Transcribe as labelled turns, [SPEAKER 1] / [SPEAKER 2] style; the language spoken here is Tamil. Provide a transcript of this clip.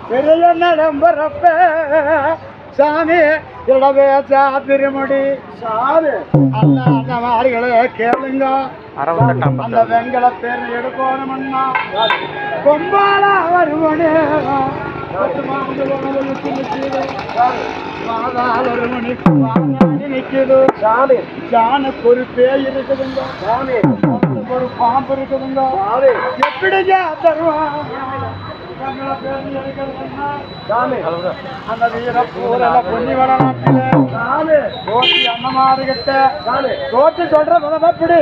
[SPEAKER 1] பெரிய நடம்பரப்ப சாமி இடவே சாத்திரமுடி சாமி அந்த மாடுகளை கேளுங்க. அந்த வெங்கல பேர் எடுக்கணும்னா கொம்பாலா வருவனே ஒரு மணிக்கு நிக்குது சாமி. ஜானுக்கு ஒரு பேய் இருக்குதுங்க சாமி, ஒரு பாம்பு இருக்குதுங்க சாமி. எப்படிங்க தருவான் அந்த வீரப்பூர பொன்னி வளநாட்டில தோட்டி அண்ணமாறு கிட்ட தோட்டி சொல்ற எப்படி